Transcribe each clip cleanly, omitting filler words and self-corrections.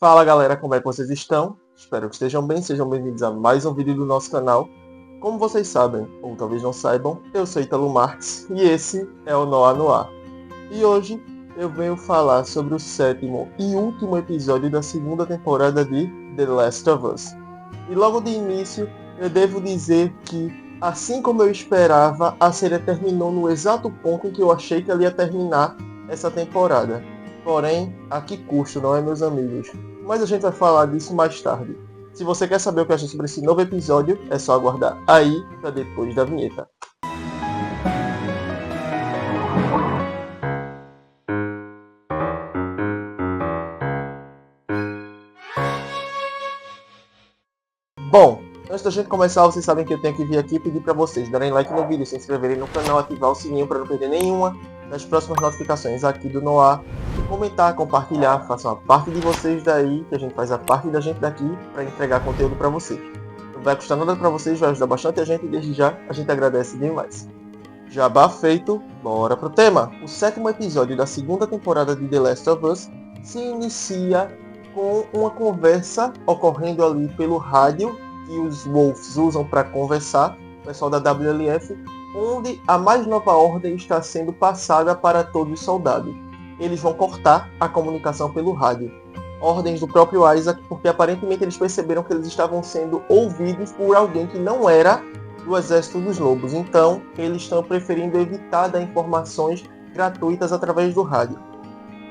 Fala galera, como é que vocês estão? Espero que estejam bem, sejam bem-vindos a mais um vídeo do nosso canal. Como vocês sabem, ou talvez não saibam, eu sou Ítalo Marques e esse é o Noah no Ar. E hoje eu venho falar sobre o sétimo e último episódio da segunda temporada de The Last of Us. E logo de início eu devo dizer que, assim como eu esperava, a série terminou no exato ponto em que eu achei que ela ia terminar essa temporada. Porém, a que custo, não é, meus amigos? Mas a gente vai falar disso mais tarde. Se você quer saber o que eu acho sobre esse novo episódio, é só aguardar aí para depois da vinheta. Bom, antes da gente começar, vocês sabem que eu tenho que vir aqui e pedir para vocês darem like no vídeo, se inscreverem no canal, ativar o sininho para não perder nenhuma das próximas notificações aqui do Noah, comentar, compartilhar, façam a parte de vocês daí, que a gente faz a parte da gente daqui para entregar conteúdo para vocês. Não vai custar nada para vocês, vai ajudar bastante a gente e desde já a gente agradece demais. Jabá feito, bora pro tema. O sétimo episódio da segunda temporada de The Last of Us se inicia com uma conversa ocorrendo ali pelo rádio que os Wolves usam para conversar, o pessoal da WLF, onde a mais nova ordem está sendo passada para todos os soldados. Eles vão cortar a comunicação pelo rádio. Ordens do próprio Isaac, porque aparentemente eles perceberam que eles estavam sendo ouvidos por alguém que não era do Exército dos Lobos. Então, eles estão preferindo evitar dar informações gratuitas através do rádio.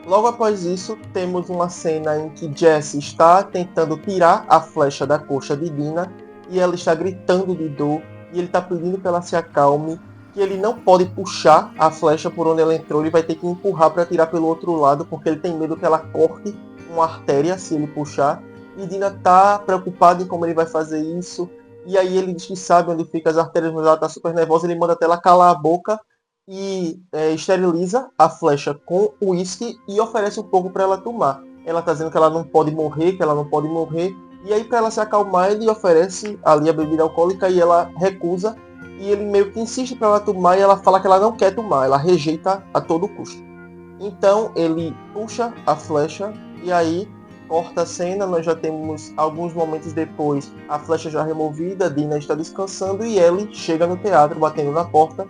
Logo após isso, temos uma cena em que Jesse está tentando tirar a flecha da coxa de Dina e ela está gritando de dor e ele está pedindo que ela se acalme, que ele não pode puxar a flecha por onde ela entrou, ele vai ter que empurrar para tirar pelo outro lado porque ele tem medo que ela corte uma artéria se ele puxar. E Dina está preocupada em como ele vai fazer isso. E aí ele diz que sabe onde fica as artérias, mas ela está super nervosa, ele manda até ela calar a boca e esteriliza a flecha com uísque e oferece um pouco para ela tomar. Ela está dizendo que ela não pode morrer, e aí para ela se acalmar ele oferece ali a bebida alcoólica e ela recusa, e ele meio que insiste para ela tomar e ela fala que ela não quer tomar, ela rejeita a todo custo. Então ele puxa a flecha e aí corta a cena, nós já temos alguns momentos depois a flecha já removida, Dina está descansando e Ellie chega no teatro batendo na porta.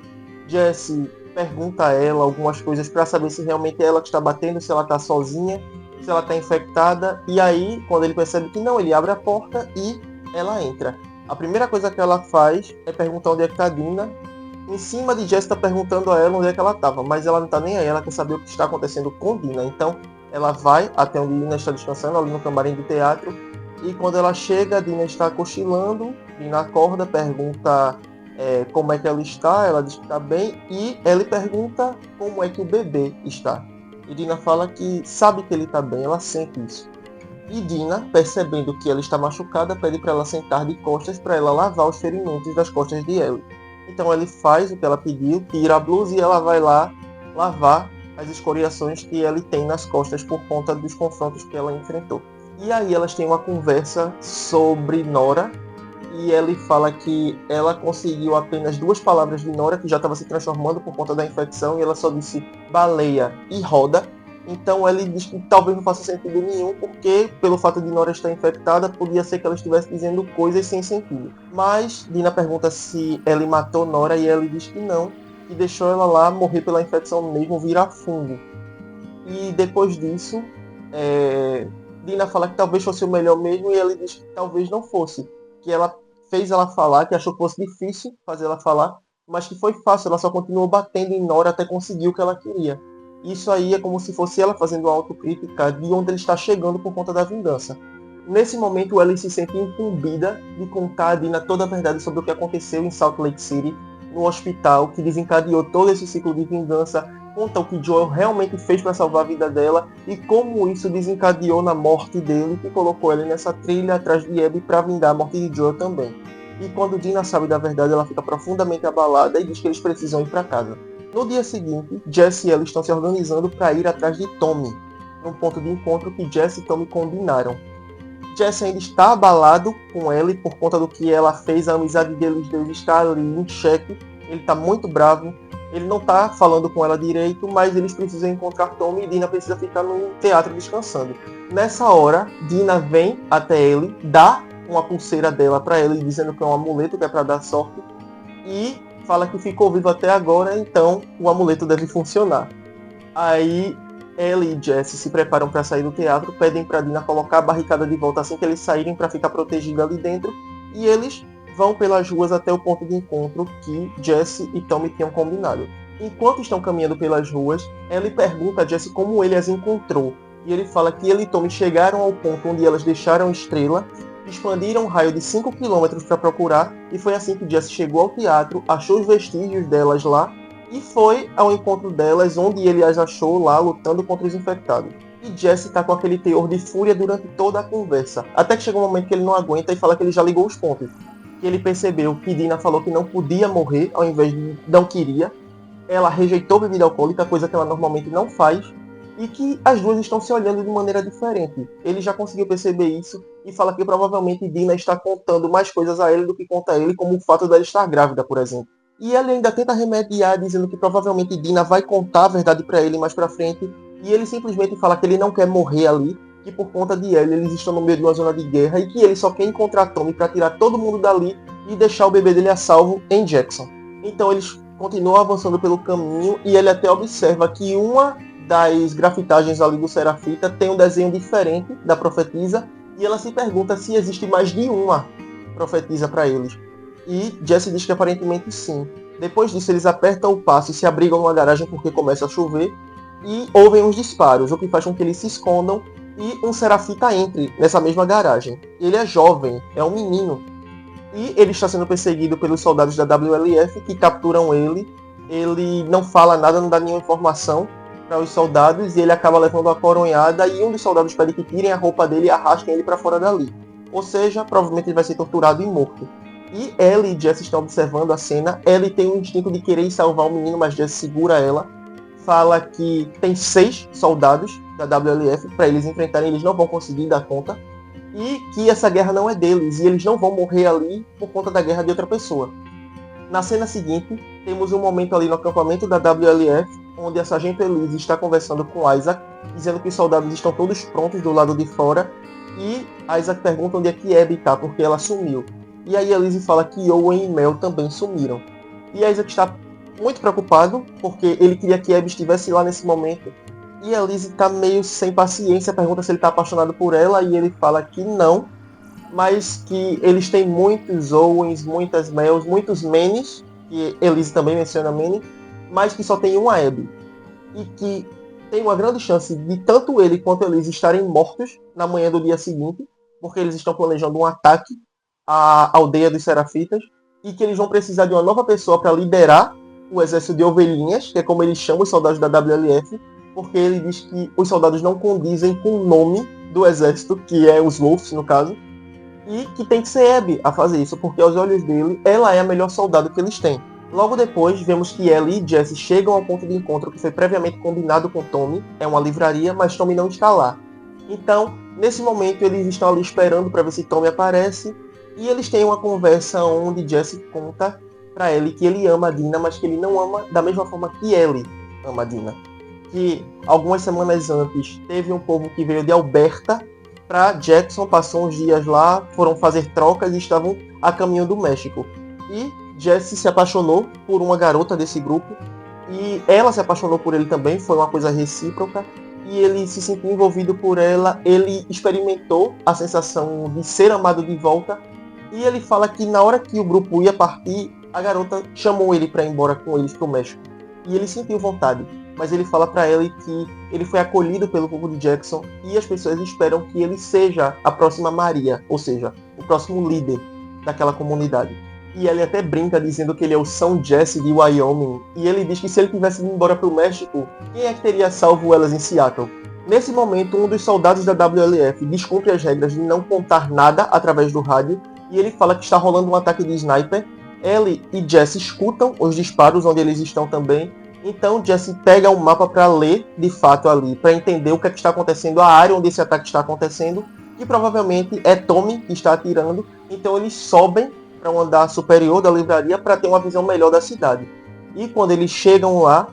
Jesse pergunta a ela algumas coisas para saber se realmente é ela que está batendo, se ela está sozinha, se ela está infectada. E aí, quando ele percebe que não, ele abre a porta e ela entra. A primeira coisa que ela faz é perguntar onde é que está Dina. Em cima de Jesse está perguntando a ela onde é que ela estava, mas ela não está nem aí, ela quer saber o que está acontecendo com Dina. Então ela vai até onde Dina está descansando, ali no camarim do teatro. E quando ela chega, Dina está cochilando. Dina acorda, pergunta como é que ela está, ela diz que está bem, e ela pergunta como é que o bebê está. E Dina fala que sabe que ele está bem, ela sente isso. E Dina, percebendo que ela está machucada, pede para ela sentar de costas para ela lavar os ferimentos das costas de Ellie. Então ele faz o que ela pediu, tira a blusa e ela vai lá lavar as escoriações que Ellie tem nas costas por conta dos confrontos que ela enfrentou. E aí elas têm uma conversa sobre Nora, e Ellie fala que ela conseguiu apenas 2 palavras de Nora, que já estava se transformando por conta da infecção, e ela só disse baleia e roda. Então Ellie diz que talvez não faça sentido nenhum, porque pelo fato de Nora estar infectada, podia ser que ela estivesse dizendo coisas sem sentido. Mas Dina pergunta se Ellie matou Nora, e Ellie diz que não, que deixou ela lá morrer pela infecção mesmo, virar fungo. E depois disso, Dina fala que talvez fosse o melhor mesmo, e Ellie diz que talvez não fosse. Que ela fez ela falar, que achou que fosse difícil fazer ela falar, mas que foi fácil, ela só continuou batendo em Nora até conseguir o que ela queria. Isso aí é como se fosse ela fazendo uma autocrítica de onde ele está chegando por conta da vingança. Nesse momento, Ellie se sente incumbida de contar a Dina toda a verdade sobre o que aconteceu em Salt Lake City, no hospital, que desencadeou todo esse ciclo de vingança, conta o que Joel realmente fez para salvar a vida dela e como isso desencadeou na morte dele, que colocou ele nessa trilha atrás de Abby para vingar a morte de Joel também. E quando Dina sabe da verdade, ela fica profundamente abalada e diz que eles precisam ir para casa. No dia seguinte, Jesse e Ellie estão se organizando para ir atrás de Tommy, num ponto de encontro que Jesse e Tommy combinaram. Jesse ainda está abalado com Ellie por conta do que ela fez, a amizade deles dois está ali em xeque, ele está muito bravo. Ele não tá falando com ela direito, mas eles precisam encontrar Tommy e Dina precisa ficar no teatro descansando. Nessa hora, Dina vem até ele, dá uma pulseira dela para ele, dizendo que é um amuleto que é para dar sorte, e fala que ficou vivo até agora, então o amuleto deve funcionar. Aí Ellie e Jesse se preparam para sair do teatro, pedem para Dina colocar a barricada de volta assim que eles saírem para ficar protegida ali dentro, e eles vão pelas ruas até o ponto de encontro que Jesse e Tommy tinham combinado. Enquanto estão caminhando pelas ruas, Ellie pergunta a Jesse como ele as encontrou, e ele fala que ele e Tommy chegaram ao ponto onde elas deixaram Estrela, expandiram um raio de 5 km para procurar, e foi assim que Jesse chegou ao teatro, achou os vestígios delas lá, e foi ao encontro delas, onde ele as achou lá lutando contra os infectados. E Jesse tá com aquele teor de fúria durante toda a conversa, até que chega um momento que ele não aguenta e fala que ele já ligou os pontos. Que ele percebeu que Dina falou que não podia morrer, ao invés de não queria. Ela rejeitou bebida alcoólica, coisa que ela normalmente não faz, e que as duas estão se olhando de maneira diferente. Ele já conseguiu perceber isso e fala que provavelmente Dina está contando mais coisas a ele do que conta a ele, como o fato dela estar grávida, por exemplo. E ele ainda tenta remediar, dizendo que provavelmente Dina vai contar a verdade para ele mais pra frente, e ele simplesmente fala que ele não quer morrer ali, que por conta de Ellie eles estão no meio de uma zona de guerra e que ele só quer encontrar Tommy para tirar todo mundo dali e deixar o bebê dele a salvo em Jackson. Então eles continuam avançando pelo caminho e ele até observa que uma das grafitagens ali do Serafita tem um desenho diferente da profetisa e ela se pergunta se existe mais de uma profetisa para eles. E Jesse diz que aparentemente sim. Depois disso eles apertam o passo e se abrigam numa garagem porque começa a chover e ouvem uns disparos, o que faz com que eles se escondam e um Serafita entre nessa mesma garagem. Ele é jovem, é um menino. E ele está sendo perseguido pelos soldados da WLF que capturam ele. Ele não fala nada, não dá nenhuma informação para os soldados e ele acaba levando uma coronhada e um dos soldados pede que tirem a roupa dele e arrastem ele para fora dali. Ou seja, provavelmente ele vai ser torturado e morto. E Ellie e Jesse estão observando a cena. Ellie tem o instinto de querer salvar o menino, mas Jesse segura ela. Fala que tem 6 soldados da WLF para eles enfrentarem, eles não vão conseguir dar conta. E que essa guerra não é deles, e eles não vão morrer ali por conta da guerra de outra pessoa. Na cena seguinte, temos um momento ali no acampamento da WLF, onde a Sargento Elise está conversando com Isaac, dizendo que os soldados estão todos prontos do lado de fora, e Isaac pergunta onde é que Abby está, porque ela sumiu. E aí Elise fala que Owen e Mel também sumiram. E Isaac está muito preocupado, porque ele queria que Abby estivesse lá nesse momento. E a Elise tá meio sem paciência, pergunta se ele tá apaixonado por ela, e ele fala que não, mas que eles têm muitos Owens, muitas Mels, muitos Menes, que Elise também menciona Mene, mas que só tem uma Abby. E que tem uma grande chance de tanto ele quanto a Elise estarem mortos na manhã do dia seguinte, porque eles estão planejando um ataque à aldeia dos Serafitas, e que eles vão precisar de uma nova pessoa para liderar o exército de ovelhinhas, que é como eles chamam os soldados da WLF, porque ele diz que os soldados não condizem com o nome do exército, que é os Wolves, no caso, e que tem que ser Abby a fazer isso, porque aos olhos dele, ela é a melhor soldado que eles têm. Logo depois, vemos que Ellie e Jesse chegam ao ponto de encontro que foi previamente combinado com Tommy, é uma livraria, mas Tommy não está lá. Então, nesse momento, eles estão ali esperando para ver se Tommy aparece, e eles têm uma conversa onde Jesse conta para Ellie que ele ama a Dina, mas que ele não ama da mesma forma que Ellie ama a Dina. Que algumas semanas antes teve um povo que veio de Alberta para Jackson, passou uns dias lá, foram fazer trocas e estavam a caminho do México. E Jesse se apaixonou por uma garota desse grupo e ela se apaixonou por ele também, foi uma coisa recíproca e ele se sentiu envolvido por ela, ele experimentou a sensação de ser amado de volta e ele fala que na hora que o grupo ia partir, a garota chamou ele para ir embora com eles para o México e ele sentiu vontade. Mas ele fala para ele que ele foi acolhido pelo povo de Jackson e as pessoas esperam que ele seja a próxima Maria, ou seja, o próximo líder daquela comunidade. E ele até brinca dizendo que ele é o São Jesse de Wyoming, e ele diz que se ele tivesse ido embora para o México, quem é que teria salvo elas em Seattle? Nesse momento, um dos soldados da WLF descumpre as regras de não contar nada através do rádio, e ele fala que está rolando um ataque de sniper. Ellie e Jesse escutam os disparos onde eles estão também. Então Jesse pega um mapa para ler de fato ali, para entender o que, é que está acontecendo, a área onde esse ataque está acontecendo, que provavelmente é Tommy que está atirando. Então eles sobem para um andar superior da livraria para ter uma visão melhor da cidade. E quando eles chegam lá,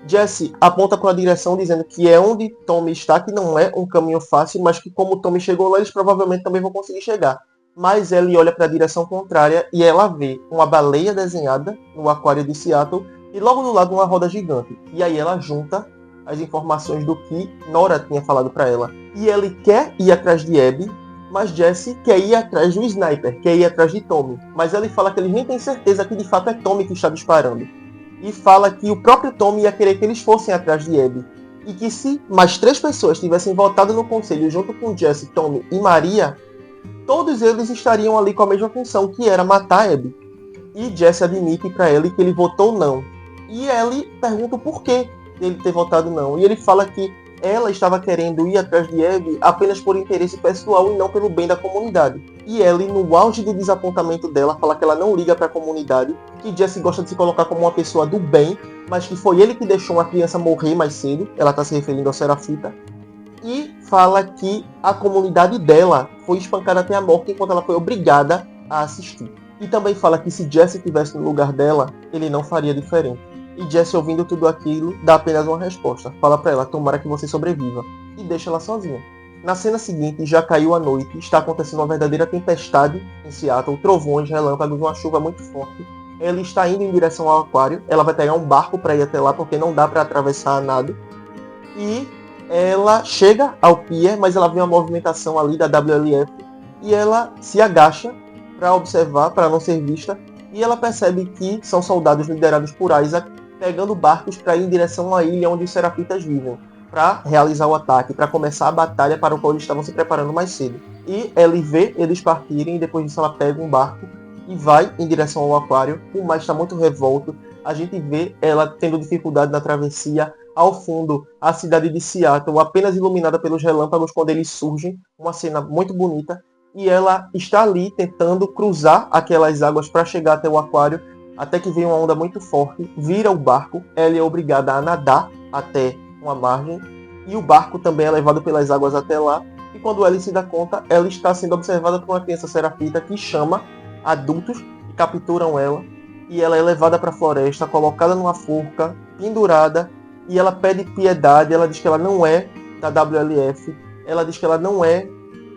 Jesse aponta para a direção dizendo que é onde Tommy está, que não é um caminho fácil, mas que como Tommy chegou lá, eles provavelmente também vão conseguir chegar. Mas Ellie olha para a direção contrária e ela vê uma baleia desenhada no aquário de Seattle e logo do lado uma roda gigante. E aí ela junta as informações do que Nora tinha falado para ela. E Ellie quer ir atrás de Abby, mas Jesse quer ir atrás do Sniper, quer ir atrás de Tommy. Mas Ellie fala que eles nem têm certeza que de fato é Tommy que está disparando. E fala que o próprio Tommy ia querer que eles fossem atrás de Abby. E que se mais 3 pessoas tivessem votado no conselho junto com Jesse, Tommy e Maria, todos eles estariam ali com a mesma função, que era matar Abby. E Jesse admite para Ellie que ele votou não. E Ellie pergunta o porquê dele ter votado não. E ele fala que ela estava querendo ir atrás de Abby apenas por interesse pessoal e não pelo bem da comunidade. E Ellie, no auge do desapontamento dela, fala que ela não liga para a comunidade, que Jesse gosta de se colocar como uma pessoa do bem, mas que foi ele que deixou uma criança morrer mais cedo. Ela está se referindo ao Serafita. E fala que a comunidade dela foi espancada até a morte enquanto ela foi obrigada a assistir. E também fala que se Jesse estivesse no lugar dela, ele não faria diferente. E Jesse, ouvindo tudo aquilo, dá apenas uma resposta. Fala pra ela, tomara que você sobreviva. E deixa ela sozinha. Na cena seguinte, já caiu a noite, está acontecendo uma verdadeira tempestade em Seattle, trovões, relâmpagos, uma chuva muito forte. Ela está indo em direção ao aquário, ela vai pegar um barco para ir até lá, porque não dá para atravessar a nado. E ela chega ao pier, mas ela vê uma movimentação ali da WLF, e ela se agacha para observar, para não ser vista, e ela percebe que são soldados liderados por Isaac, pegando barcos para ir em direção à ilha onde os Serafitas vivem, para realizar o ataque, para começar a batalha para o qual eles estavam se preparando mais cedo. E ela vê eles partirem, e depois disso ela pega um barco e vai em direção ao aquário. O mar está muito revolto, a gente vê ela tendo dificuldade na travessia. Ao fundo, a cidade de Seattle, apenas iluminada pelos relâmpagos quando eles surgem, uma cena muito bonita. E ela está ali tentando cruzar aquelas águas para chegar até o aquário, até que vem uma onda muito forte, vira o barco, ela é obrigada a nadar até uma margem, e o barco também é levado pelas águas até lá, e quando ela se dá conta, ela está sendo observada por uma criança serafita que chama adultos que capturam ela, e ela é levada para a floresta, colocada numa forca, pendurada, e ela pede piedade. Ela diz que ela não é da WLF, ela diz que ela não é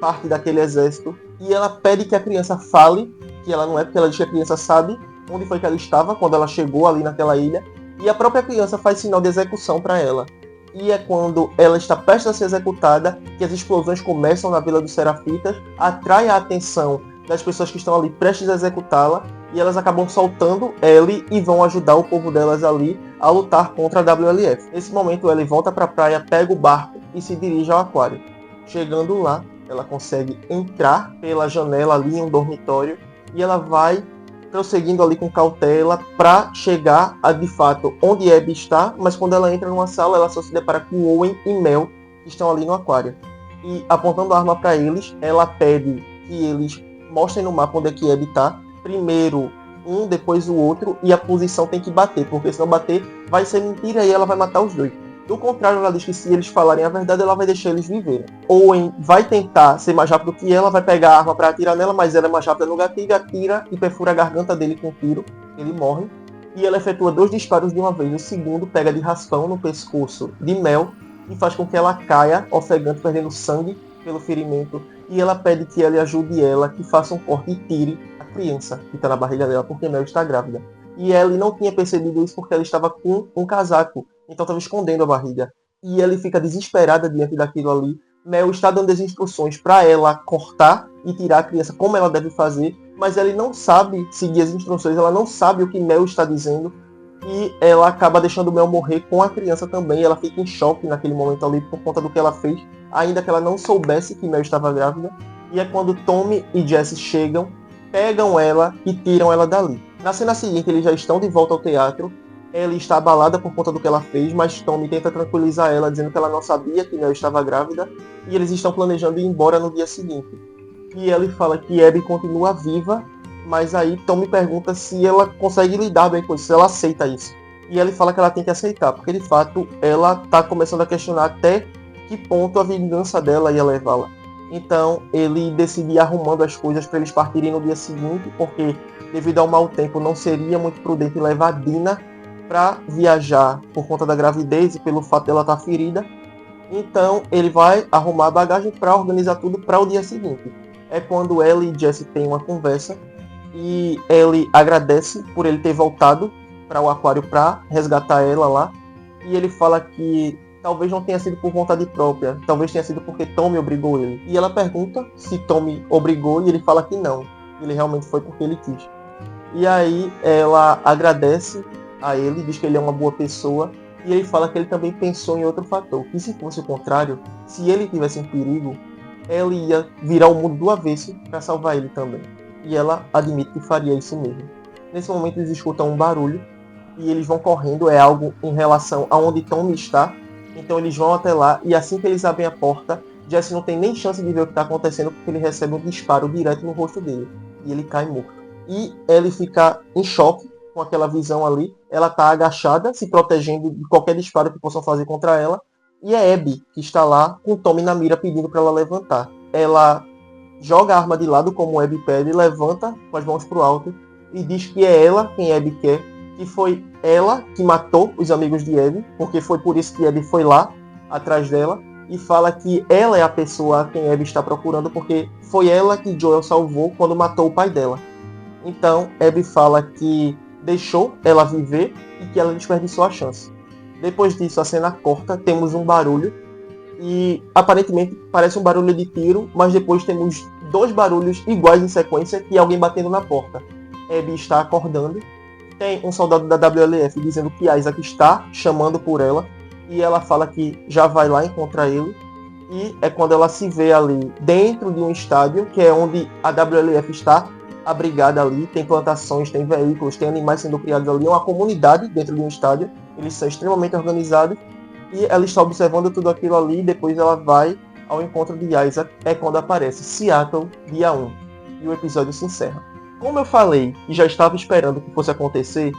parte daquele exército, e ela pede que a criança fale que ela não é, porque ela diz que a criança sabe onde foi que ela estava quando ela chegou ali naquela ilha, e a própria criança faz sinal de execução para ela. E é quando ela está prestes a ser executada que as explosões começam na Vila dos Serafitas, atrai a atenção das pessoas que estão ali prestes a executá-la, e elas acabam soltando Ellie e vão ajudar o povo delas ali a lutar contra a WLF. Nesse momento, Ellie volta para a praia, pega o barco e se dirige ao aquário. Chegando lá, ela consegue entrar pela janela ali em um dormitório, e ela vai prosseguindo ali com cautela para chegar a, de fato, onde Abby está, mas quando ela entra numa sala, ela só se depara com Owen e Mel, que estão ali no aquário. E apontando a arma para eles, ela pede que eles mostrem no mapa onde é que Abby está, primeiro um, depois o outro, e a posição tem que bater, porque se não bater, vai ser mentira e ela vai matar os dois. Do contrário, ela diz que se eles falarem a verdade, ela vai deixar eles viverem. Owen vai tentar ser mais rápido que ela, vai pegar a arma para atirar nela, mas ela é mais rápida no gatilho, atira e perfura a garganta dele com um tiro. Ele morre. E ela efetua 2 disparos de uma vez. O segundo pega de raspão no pescoço de Mel e faz com que ela caia, ofegante, perdendo sangue pelo ferimento. E ela pede que ele ajude ela, que faça um corte e tire a criança que está na barriga dela, porque Mel está grávida. E Ellie não tinha percebido isso porque ela estava com um casaco, então estava escondendo a barriga. E Ellie fica desesperada diante daquilo ali. Mel está dando as instruções para ela cortar e tirar a criança como ela deve fazer, mas Ellie não sabe seguir as instruções, ela não sabe o que Mel está dizendo, e ela acaba deixando Mel morrer com a criança também. Ela fica em choque naquele momento ali por conta do que ela fez, ainda que ela não soubesse que Mel estava grávida. E é quando Tommy e Jesse chegam, pegam ela e tiram ela dali. Na cena seguinte, eles já estão de volta ao teatro. Ela está abalada por conta do que ela fez, mas Tommy tenta tranquilizar ela, dizendo que ela não sabia que Mel estava grávida, e eles estão planejando ir embora no dia seguinte. E ele fala que Abby continua viva, mas aí Tommy pergunta se ela consegue lidar bem com isso, se ela aceita isso. E ele fala que ela tem que aceitar, porque de fato ela está começando a questionar até que ponto a vingança dela ia levá-la. Então ele decide ir arrumando as coisas para eles partirem no dia seguinte, porque devido ao mau tempo não seria muito prudente levar Dina para viajar por conta da gravidez e pelo fato dela estar ferida. Então ele vai arrumar a bagagem para organizar tudo para o dia seguinte. É quando Ellie e Jesse têm uma conversa e Ellie agradece por ele ter voltado para o aquário para resgatar ela lá. E ele fala que talvez não tenha sido por vontade própria, talvez tenha sido porque Tommy obrigou ele. E ela pergunta se Tommy obrigou e ele fala que não. Ele realmente foi porque ele quis. E aí ela agradece a ele, diz que ele é uma boa pessoa. E ele fala que ele também pensou em outro fator, que se fosse o contrário, se ele tivesse em perigo, ela ia virar o mundo do avesso para salvar ele também. E ela admite que faria isso mesmo. Nesse momento eles escutam um barulho e eles vão correndo, é algo em relação a onde Tommy está. Então eles vão até lá e assim que eles abrem a porta, Jesse não tem nem chance de ver o que está acontecendo porque ele recebe um disparo direto no rosto dele e ele cai morto. E ele fica em choque com aquela visão ali. Ela está agachada, se protegendo de qualquer disparo que possam fazer contra ela. E é Abby que está lá com Tommy na mira pedindo para ela levantar. Ela joga a arma de lado como Abby pede, levanta com as mãos para o alto e diz que é ela quem Abby quer, que foi ela que matou os amigos de Abby, porque foi por isso que Abby foi lá atrás dela, e fala que ela é a pessoa a quem Abby está procurando, porque foi ela que Joel salvou quando matou o pai dela. Então Abby fala que deixou ela viver e que ela desperdiçou a chance. Depois disso a cena corta, temos um barulho e aparentemente parece um barulho de tiro, mas depois temos dois barulhos iguais em sequência, que é alguém batendo na porta. Abby está acordando, tem um soldado da WLF dizendo que Isaac está chamando por ela, e ela fala que já vai lá encontrar ele, e é quando ela se vê ali dentro de um estádio, que é onde a WLF está abrigada ali, tem plantações, tem veículos, tem animais sendo criados ali, é uma comunidade dentro de um estádio, eles são extremamente organizados, e ela está observando tudo aquilo ali, e depois ela vai ao encontro de Isaac, é quando aparece Seattle, dia 1, e o episódio se encerra. Como eu falei e já estava esperando que fosse acontecer,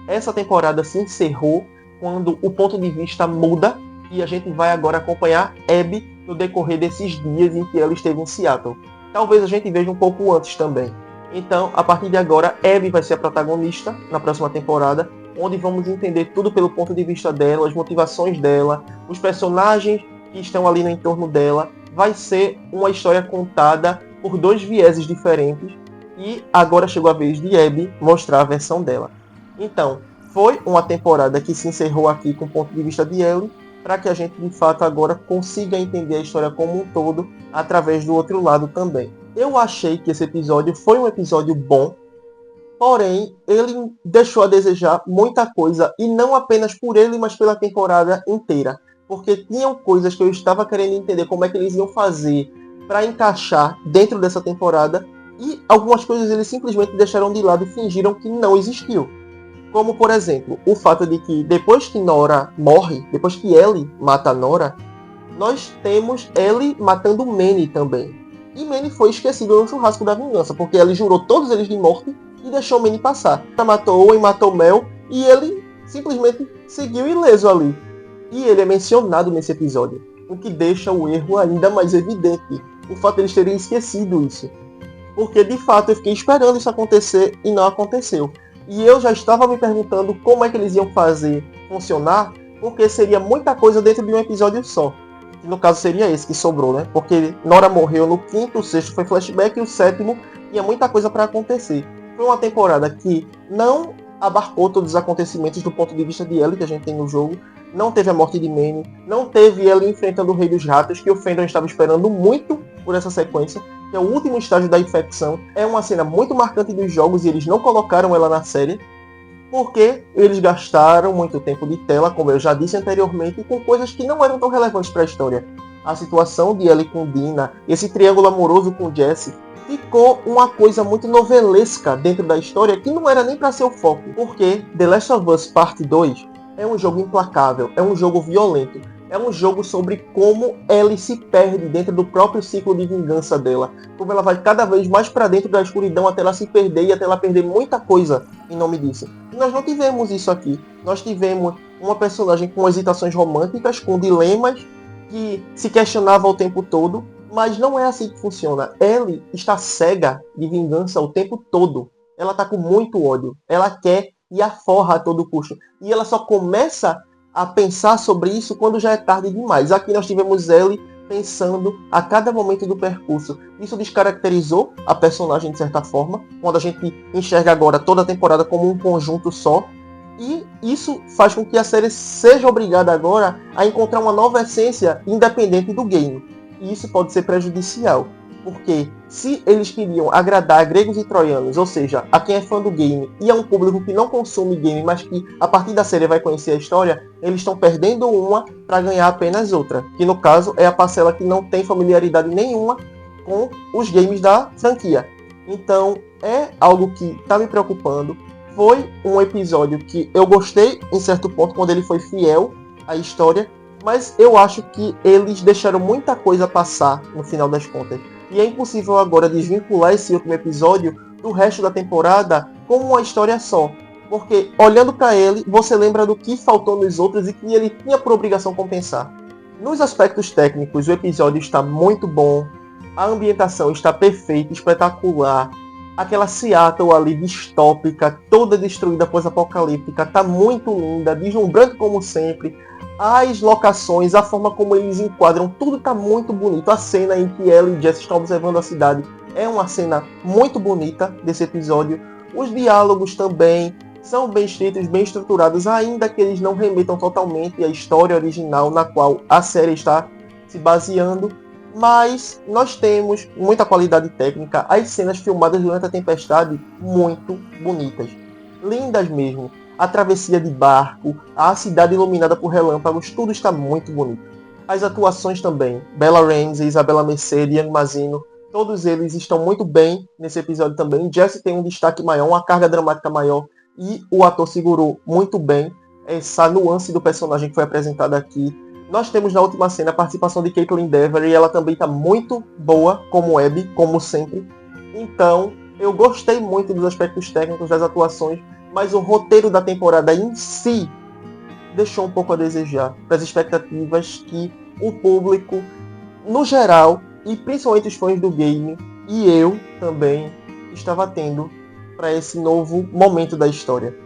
essa temporada se encerrou quando o ponto de vista muda e a gente vai agora acompanhar Abby no decorrer desses dias em que ela esteve em Seattle. Talvez a gente veja um pouco antes também. Então, a partir de agora, Abby vai ser a protagonista na próxima temporada, onde vamos entender tudo pelo ponto de vista dela, as motivações dela, os personagens que estão ali no entorno dela. Vai ser uma história contada por dois vieses diferentes. E agora chegou a vez de Abby mostrar a versão dela. Então, foi uma temporada que se encerrou aqui com o ponto de vista de Ellie, para que a gente de fato agora consiga entender a história como um todo, através do outro lado também. Eu achei que esse episódio foi um episódio bom, porém, ele deixou a desejar muita coisa, e não apenas por ele, mas pela temporada inteira. Porque tinham coisas que eu estava querendo entender como é que eles iam fazer para encaixar dentro dessa temporada, e algumas coisas eles simplesmente deixaram de lado e fingiram que não existiu. Como, por exemplo, o fato de que depois que Nora morre, depois que Ellie mata a Nora, nós temos Ellie matando Manny também. E Manny foi esquecido no churrasco da vingança, porque Ellie jurou todos eles de morte e deixou Manny passar. Ela matou Owen, matou Mel, e ele simplesmente seguiu ileso ali. E ele é mencionado nesse episódio, o que deixa o erro ainda mais evidente. O fato de eles terem esquecido isso. Porque, de fato, eu fiquei esperando isso acontecer e não aconteceu. E eu já estava me perguntando como é que eles iam fazer funcionar, porque seria muita coisa dentro de um episódio só. Que no caso seria esse que sobrou, né? Porque Nora morreu no quinto, o sexto foi flashback e o sétimo tinha muita coisa para acontecer. Foi uma temporada que não abarcou todos os acontecimentos do ponto de vista de Ellie que a gente tem no jogo. Não teve a morte de Manny, não teve Ellie enfrentando o Rei dos Ratos, que o fandom estava esperando muito por essa sequência, que é o último estágio da infecção. É uma cena muito marcante dos jogos e eles não colocaram ela na série, porque eles gastaram muito tempo de tela, como eu já disse anteriormente, com coisas que não eram tão relevantes para a história. A situação de Ellie com Dina, esse triângulo amoroso com Jesse, ficou uma coisa muito novelesca dentro da história que não era nem para ser o foco. Porque The Last of Us Parte 2 é um jogo implacável, é um jogo violento, é um jogo sobre como Ellie se perde dentro do próprio ciclo de vingança dela, como ela vai cada vez mais para dentro da escuridão até ela se perder e até ela perder muita coisa em nome disso. E nós não tivemos isso aqui. Nós tivemos uma personagem com hesitações românticas, com dilemas que se questionava o tempo todo, mas não é assim que funciona. Ellie está cega de vingança o tempo todo. Ela está com muito ódio. Ela quer e a forra a todo custo. E ela só começa a pensar sobre isso quando já é tarde demais. Aqui nós tivemos Ellie pensando a cada momento do percurso. Isso descaracterizou a personagem de certa forma, quando a gente enxerga agora toda a temporada como um conjunto só. E isso faz com que a série seja obrigada agora a encontrar uma nova essência independente do game. E isso pode ser prejudicial. Porque se eles queriam agradar gregos e troianos, ou seja, a quem é fã do game e a um público que não consome game, mas que a partir da série vai conhecer a história, eles estão perdendo uma para ganhar apenas outra. Que no caso é a parcela que não tem familiaridade nenhuma com os games da franquia. Então é algo que está me preocupando. Foi um episódio que eu gostei em certo ponto quando ele foi fiel à história, mas eu acho que eles deixaram muita coisa passar no final das contas. E é impossível agora desvincular esse último episódio do resto da temporada como uma história só. Porque olhando para ele, você lembra do que faltou nos outros e que ele tinha por obrigação compensar. Nos aspectos técnicos, o episódio está muito bom, a ambientação está perfeita, espetacular. Aquela Seattle ali distópica, toda destruída pós-apocalíptica, está muito linda, deslumbrante como sempre. As locações, a forma como eles enquadram, tudo está muito bonito. A cena em que ela e Jess estão observando a cidade é uma cena muito bonita desse episódio. Os diálogos também são bem escritos, bem estruturados, ainda que eles não remetam totalmente à história original na qual a série está se baseando. Mas nós temos muita qualidade técnica, as cenas filmadas durante a tempestade muito bonitas, lindas mesmo. A travessia de barco, a cidade iluminada por relâmpagos, tudo está muito bonito. As atuações também, Bella Ramsey, Isabela Merced, Ian Mazino, todos eles estão muito bem nesse episódio também. Jesse tem um destaque maior, uma carga dramática maior, e o ator segurou muito bem essa nuance do personagem que foi apresentada aqui. Nós temos na última cena a participação de Caitlin Dever, e ela também está muito boa como Abby, como sempre. Então, eu gostei muito dos aspectos técnicos, das atuações, mas o roteiro da temporada em si deixou um pouco a desejar para as expectativas que o público, no geral, e principalmente os fãs do game, e eu também, estava tendo para esse novo momento da história.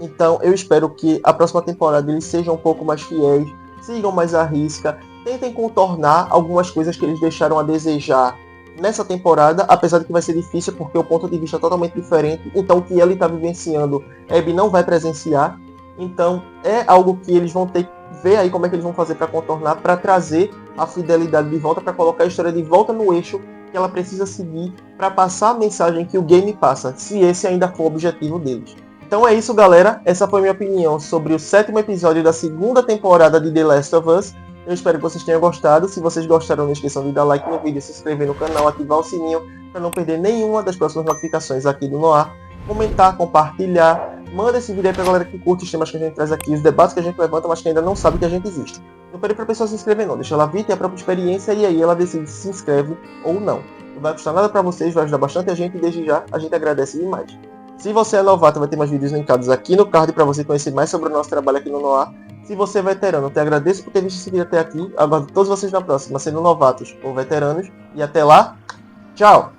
Então eu espero que a próxima temporada eles sejam um pouco mais fiéis, sigam mais à risca, tentem contornar algumas coisas que eles deixaram a desejar nessa temporada, apesar de que vai ser difícil porque o ponto de vista é totalmente diferente. Então o que ele está vivenciando, Abby não vai presenciar. Então é algo que eles vão ter que ver aí como é que eles vão fazer para contornar, para trazer a fidelidade de volta, para colocar a história de volta no eixo que ela precisa seguir para passar a mensagem que o game passa, se esse ainda for o objetivo deles. Então é isso, galera. Essa foi a minha opinião sobre o 7º episódio da 2ª temporada de The Last of Us. Eu espero que vocês tenham gostado. Se vocês gostaram, não esqueçam de dar like no vídeo, se inscrever no canal, ativar o sininho para não perder nenhuma das próximas notificações aqui do Noir. Comentar, compartilhar. Manda esse vídeo aí pra galera que curte os temas que a gente traz aqui, os debates que a gente levanta, mas que ainda não sabe que a gente existe. Não pede pra pessoa se inscrever não. Deixa ela vir, ter a própria experiência e aí ela decide se inscreve ou não. Não vai custar nada pra vocês, vai ajudar bastante a gente e desde já a gente agradece demais. Se você é novato, vai ter mais vídeos linkados aqui no card para você conhecer mais sobre o nosso trabalho aqui no Noir. Se você é veterano, eu te agradeço por ter visto esse vídeo até aqui. Aguardo todos vocês na próxima, sendo novatos ou veteranos. E até lá, tchau!